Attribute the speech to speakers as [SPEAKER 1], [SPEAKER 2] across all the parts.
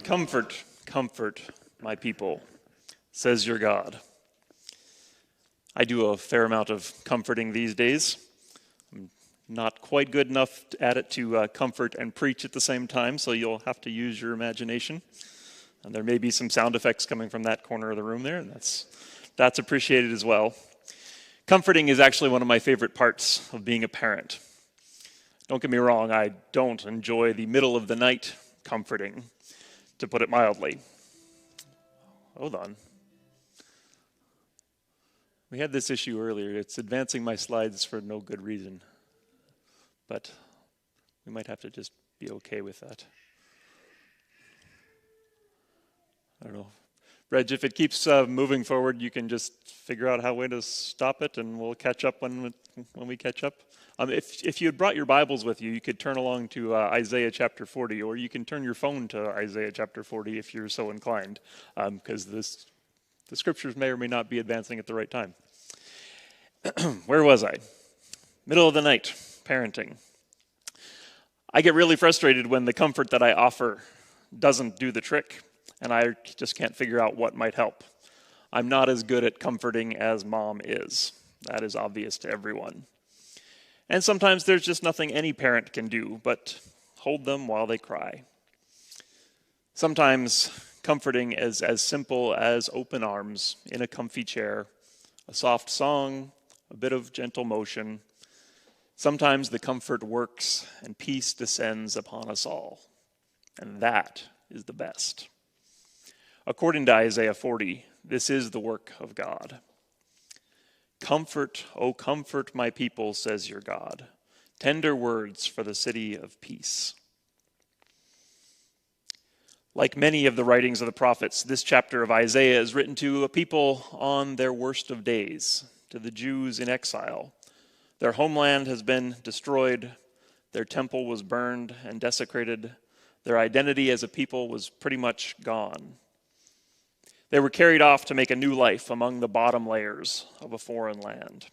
[SPEAKER 1] Comfort, comfort my people, says your God. I do a fair amount of comforting these days. I'm not quite good enough at it to comfort and preach at the same time, so you'll have to use your imagination. And there may be some sound effects coming from that corner of the room there, and that's appreciated as well. Comforting is actually one of my favorite parts of being a parent. Don't get me wrong, I don't enjoy the middle of the night comforting, to put it mildly. Hold on. We had this issue earlier. It's advancing my slides for no good reason. But we might have to just be okay with that. I don't know. Reg, if it keeps moving forward, you can just figure out how to stop it, and we'll catch up when we catch up. If you had brought your Bibles with you, you could turn along to Isaiah chapter 40, or you can turn your phone to Isaiah chapter 40 if you're so inclined, because the scriptures may or may not be advancing at the right time. Where was I? Middle of the night, parenting. I get really frustrated when the comfort that I offer doesn't do the trick, and I just can't figure out what might help. I'm not as good at comforting as Mom is. That is obvious to everyone. And sometimes there's just nothing any parent can do but hold them while they cry. Sometimes comforting is as simple as open arms in a comfy chair, a soft song, a bit of gentle motion. Sometimes the comfort works and peace descends upon us all. And that is the best. According to Isaiah 40, this is the work of God. Comfort, O comfort my people, says your God. Tender words for the city of peace. Like many of the writings of the prophets, this chapter of Isaiah is written to a people on their worst of days, to the Jews in exile. Their homeland has been destroyed. Their temple was burned and desecrated. Their identity as a people was pretty much gone. They were carried off to make a new life among the bottom layers of a foreign land.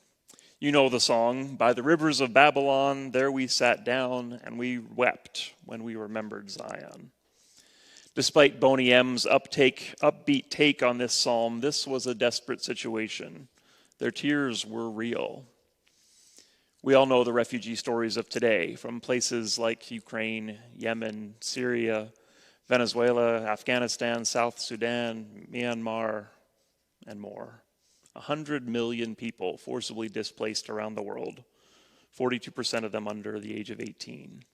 [SPEAKER 1] You know the song, "By the rivers of Babylon, there we sat down, and we wept when we remembered Zion." Despite Boney M's upbeat take on this psalm, this was a desperate situation. Their tears were real. We all know the refugee stories of today, from places like Ukraine, Yemen, Syria, Venezuela, Afghanistan, South Sudan, Myanmar, and more. 100 million people forcibly displaced around the world, 42% of them under the age of 18.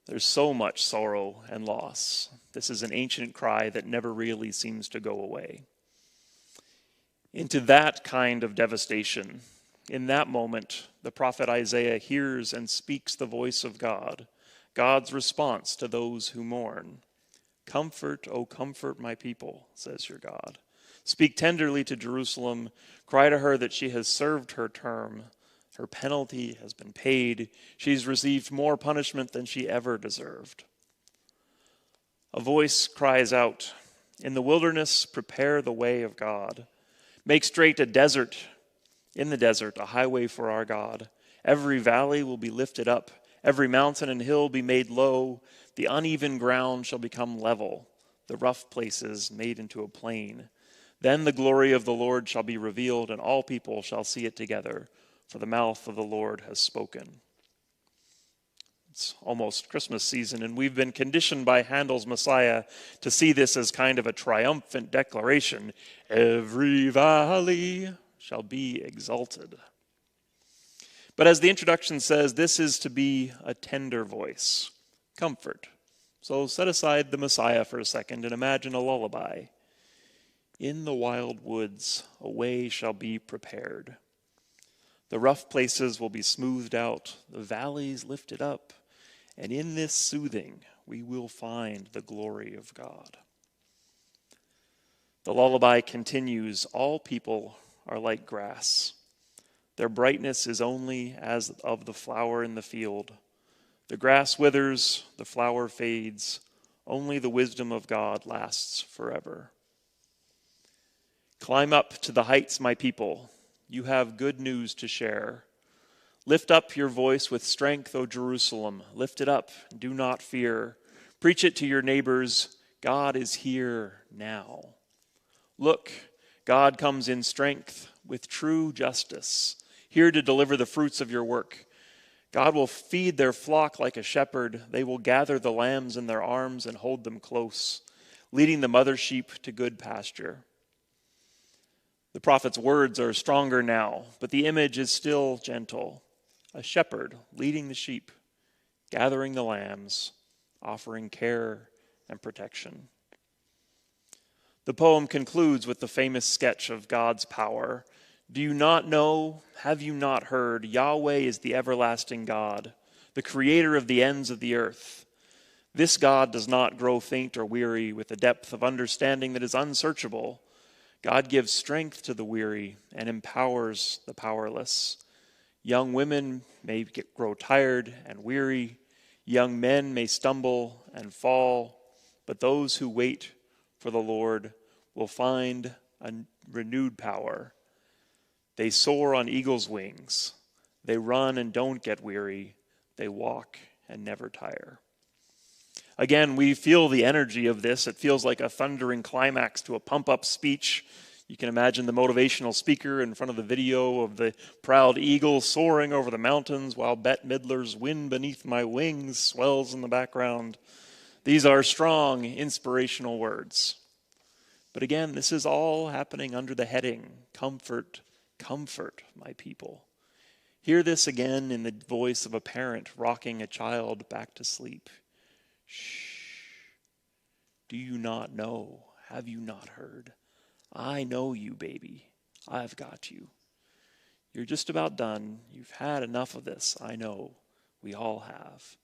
[SPEAKER 1] There's so much sorrow and loss. This is an ancient cry that never really seems to go away. Into that kind of devastation, in that moment, the prophet Isaiah hears and speaks the voice of God, God's response to those who mourn. Comfort, O comfort my people, says your God. Speak tenderly to Jerusalem. Cry to her that she has served her term. Her penalty has been paid. She's received more punishment than she ever deserved. A voice cries out, "In the wilderness, prepare the way of God. Make straight in the desert, a highway for our God. Every valley will be lifted up. Every mountain and hill be made low. The uneven ground shall become level, the rough places made into a plain. Then the glory of the Lord shall be revealed, and all people shall see it together, for the mouth of the Lord has spoken." It's almost Christmas season, and we've been conditioned by Handel's Messiah to see this as kind of a triumphant declaration. Every valley shall be exalted. But as the introduction says, this is to be a tender voice, comfort. So set aside the Messiah for a second and imagine a lullaby. In the wild woods, a way shall be prepared. The rough places will be smoothed out, the valleys lifted up, and in this soothing, we will find the glory of God. The lullaby continues, all people are like grass. Their brightness is only as of the flower in the field. The grass withers, the flower fades. Only the wisdom of God lasts forever. Climb up to the heights, my people. You have good news to share. Lift up your voice with strength, O Jerusalem. Lift it up, do not fear. Preach it to your neighbors. God is here now. Look, God comes in strength with true justice, here to deliver the fruits of your work. God will feed their flock like a shepherd. They will gather the lambs in their arms and hold them close, leading the mother sheep to good pasture. The prophet's words are stronger now, but the image is still gentle. A shepherd leading the sheep, gathering the lambs, offering care and protection. The poem concludes with the famous sketch of God's power. Do you not know? Have you not heard? Yahweh is the everlasting God, the creator of the ends of the earth. This God does not grow faint or weary with a depth of understanding that is unsearchable. God gives strength to the weary and empowers the powerless. Young women may grow tired and weary. Young men may stumble and fall. But those who wait for the Lord will find a renewed power. They soar on eagle's wings. They run and don't get weary. They walk and never tire. Again, we feel the energy of this. It feels like a thundering climax to a pump-up speech. You can imagine the motivational speaker in front of the video of the proud eagle soaring over the mountains while Bette Midler's "Wind Beneath My Wings" swells in the background. These are strong, inspirational words. But again, this is all happening under the heading, comfort, comfort, my people. Hear this again in the voice of a parent rocking a child back to sleep. Shh. Do you not know? Have you not heard? I know you, baby. I've got you. You're just about done. You've had enough of this, I know. We all have.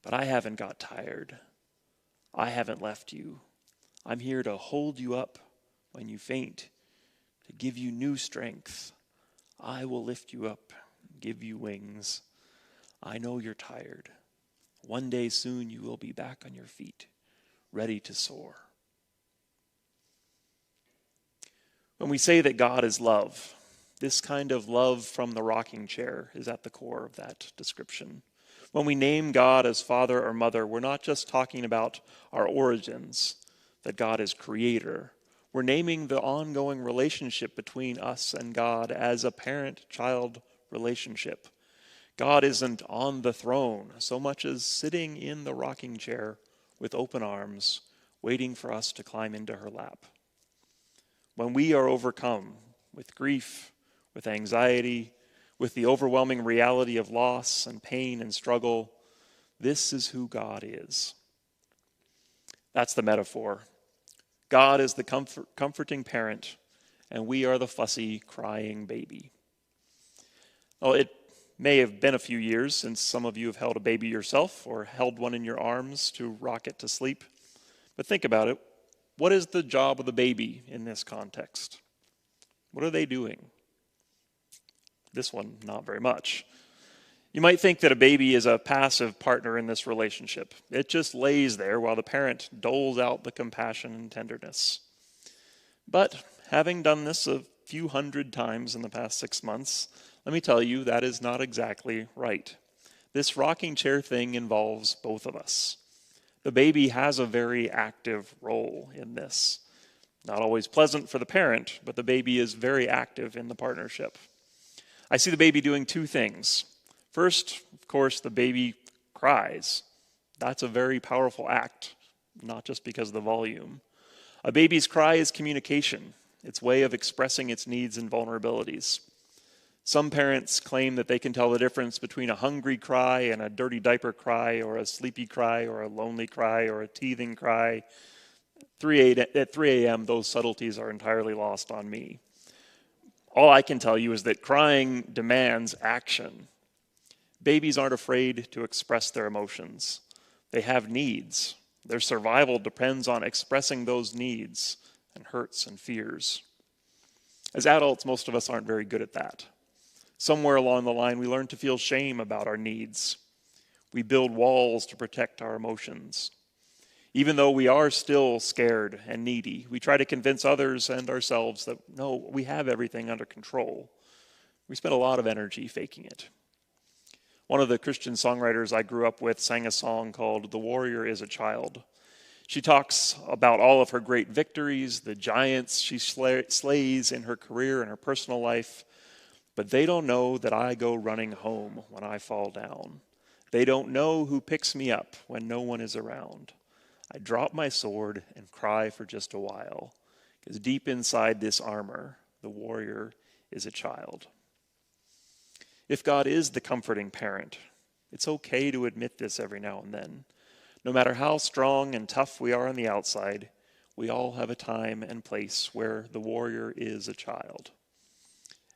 [SPEAKER 1] But I haven't got tired. I haven't left you. I'm here to hold you up when you faint, to give you new strength. I will lift you up, give you wings. I know you're tired. One day soon you will be back on your feet, ready to soar. When we say that God is love, this kind of love from the rocking chair is at the core of that description. When we name God as Father or Mother, we're not just talking about our origins, that God is creator. We're naming the ongoing relationship between us and God as a parent-child relationship. God isn't on the throne so much as sitting in the rocking chair with open arms, waiting for us to climb into her lap. When we are overcome with grief, with anxiety, with the overwhelming reality of loss and pain and struggle, this is who God is. That's the metaphor. God is the comforting parent, and we are the fussy, crying baby. Well, it may have been a few years since some of you have held a baby yourself or held one in your arms to rock it to sleep. But think about it. What is the job of the baby in this context? What are they doing? This one, not very much. You might think that a baby is a passive partner in this relationship. It just lays there while the parent doles out the compassion and tenderness. But having done this a few hundred times in the past 6 months, let me tell you, that is not exactly right. This rocking chair thing involves both of us. The baby has a very active role in this. Not always pleasant for the parent, but the baby is very active in the partnership. I see the baby doing two things. First, of course, the baby cries. That's a very powerful act, not just because of the volume. A baby's cry is communication, its way of expressing its needs and vulnerabilities. Some parents claim that they can tell the difference between a hungry cry and a dirty diaper cry, or a sleepy cry, or a lonely cry, or a teething cry. At 3 a.m., those subtleties are entirely lost on me. All I can tell you is that crying demands action. Babies aren't afraid to express their emotions. They have needs. Their survival depends on expressing those needs and hurts and fears. As adults, most of us aren't very good at that. Somewhere along the line, we learn to feel shame about our needs. We build walls to protect our emotions. Even though we are still scared and needy, we try to convince others and ourselves that, no, we have everything under control. We spend a lot of energy faking it. One of the Christian songwriters I grew up with sang a song called "The Warrior is a Child." She talks about all of her great victories, the giants she slays in her career and her personal life, but they don't know that I go running home when I fall down. They don't know who picks me up when no one is around. I drop my sword and cry for just a while, because deep inside this armor, the warrior is a child. If God is the comforting parent, it's okay to admit this every now and then. No matter how strong and tough we are on the outside, we all have a time and place where the warrior is a child.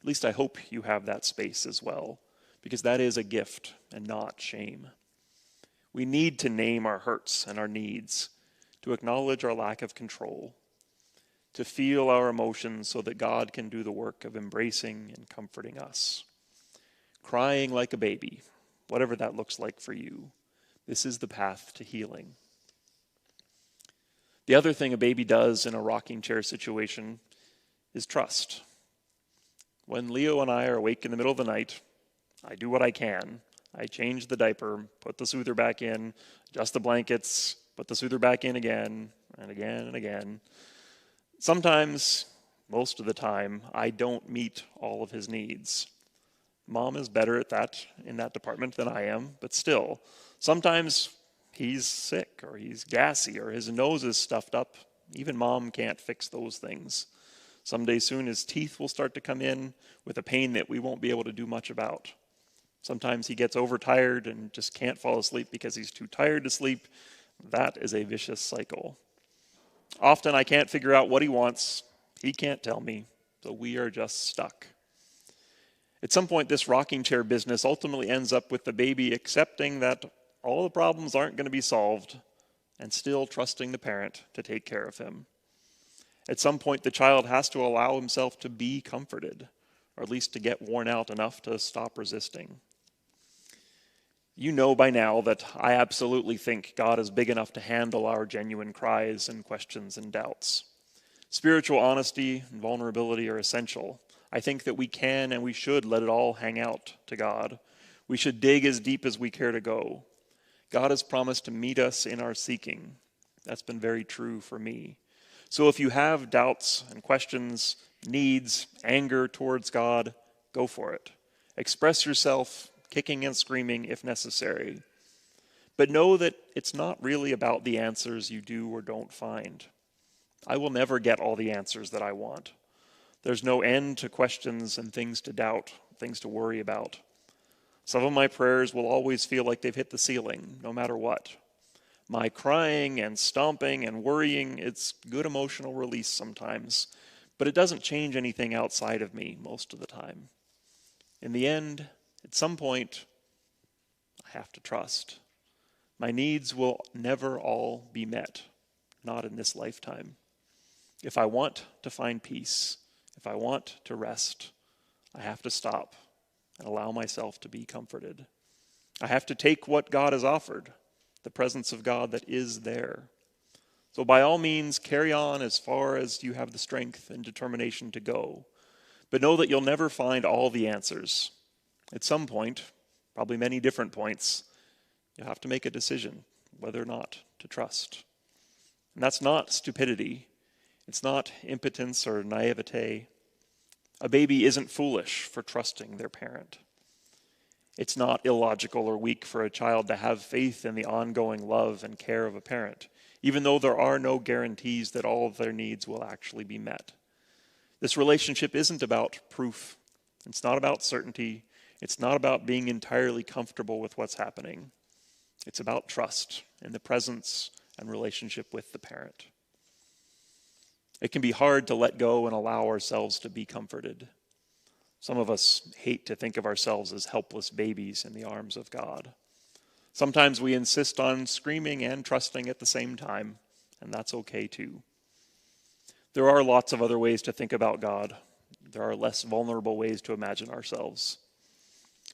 [SPEAKER 1] At least I hope you have that space as well, because that is a gift and not shame. We need to name our hurts and our needs, to acknowledge our lack of control, to feel our emotions so that God can do the work of embracing and comforting us. Crying like a baby, whatever that looks like for you, this is the path to healing. The other thing a baby does in a rocking chair situation is trust. When Leo and I are awake in the middle of the night, I do what I can. I change the diaper, put the soother back in, adjust the blankets, put the soother back in again, and again and again. Sometimes, most of the time, I don't meet all of his needs. Mom is better at that in that department than I am, but still, sometimes he's sick or he's gassy or his nose is stuffed up. Even Mom can't fix those things. Someday soon his teeth will start to come in with a pain that we won't be able to do much about. Sometimes he gets overtired and just can't fall asleep because he's too tired to sleep. That is a vicious cycle. Often I can't figure out what he wants. He can't tell me, so we are just stuck. At some point, this rocking chair business ultimately ends up with the baby accepting that all the problems aren't going to be solved and still trusting the parent to take care of him. At some point, the child has to allow himself to be comforted, or at least to get worn out enough to stop resisting. You know by now that I absolutely think God is big enough to handle our genuine cries and questions and doubts. Spiritual honesty and vulnerability are essential. I think that we can and we should let it all hang out to God. We should dig as deep as we care to go. God has promised to meet us in our seeking. That's been very true for me. So if you have doubts and questions, needs, anger towards God, go for it. Express yourself, kicking and screaming if necessary. But know that it's not really about the answers you do or don't find. I will never get all the answers that I want. There's no end to questions and things to doubt, things to worry about. Some of my prayers will always feel like they've hit the ceiling, no matter what. My crying and stomping and worrying, it's good emotional release sometimes, but it doesn't change anything outside of me most of the time. In the end, at some point, I have to trust. My needs will never all be met, not in this lifetime. If I want to find peace, if I want to rest, I have to stop and allow myself to be comforted. I have to take what God has offered, the presence of God that is there. So by all means, carry on as far as you have the strength and determination to go. But know that you'll never find all the answers. At some point, probably many different points, you'll have to make a decision whether or not to trust. And that's not stupidity. It's not impotence or naivete. A baby isn't foolish for trusting their parent. It's not illogical or weak for a child to have faith in the ongoing love and care of a parent, even though there are no guarantees that all of their needs will actually be met. This relationship isn't about proof. It's not about certainty. It's not about being entirely comfortable with what's happening. It's about trust in the presence and relationship with the parent. It can be hard to let go and allow ourselves to be comforted. Some of us hate to think of ourselves as helpless babies in the arms of God. Sometimes we insist on screaming and trusting at the same time, and that's okay too. There are lots of other ways to think about God. There are less vulnerable ways to imagine ourselves.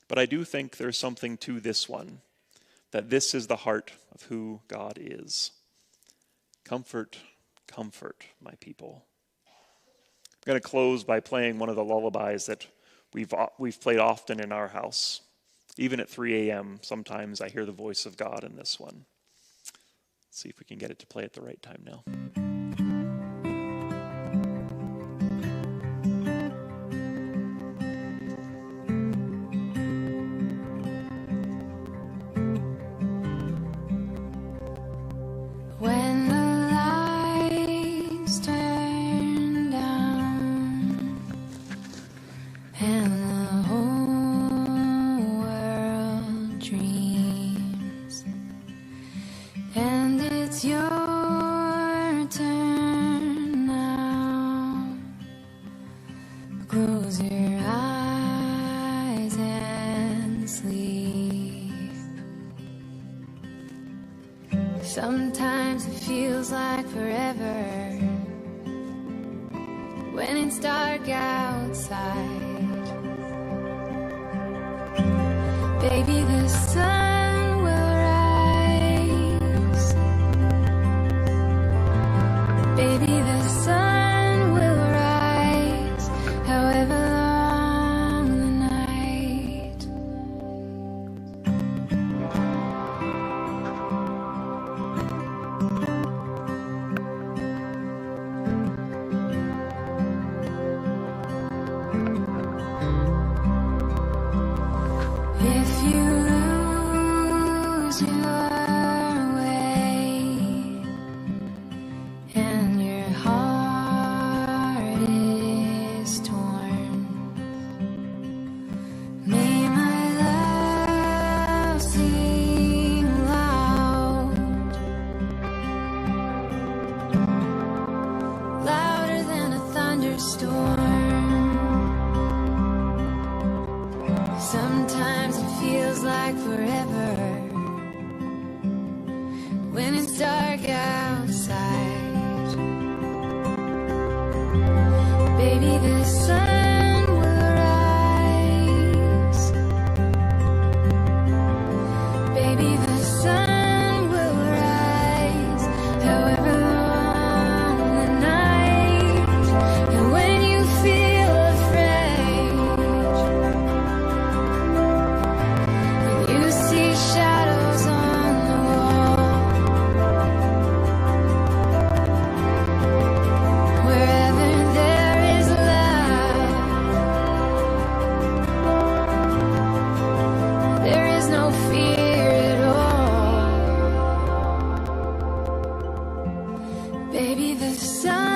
[SPEAKER 1] But I do think there's something to this one, that this is the heart of who God is. Comfort, comfort, my people. I'm going to close by playing one of the lullabies that we've played often in our house. Even at 3 a.m., sometimes I hear the voice of God in this one. see if we can get it to play at the right time now.
[SPEAKER 2] When the lights turn down and the whole world dreams, and it's your turn now, close your eyes and sleep. Sometimes it feels like forever when it's dark outside. Baby, the sun will rise. Baby, the sun will rise, however long the night. If you lose your way and your heart is torn, may my love sing loud, louder than a thunderstorm. Sometimes it feels like forever when it's dark outside. Baby, the sun will rise. Baby, the sun will rise, however long the night. And when you feel afraid, you see shadows on the wall. Wherever there is love, there is no fear at all. Baby, the sun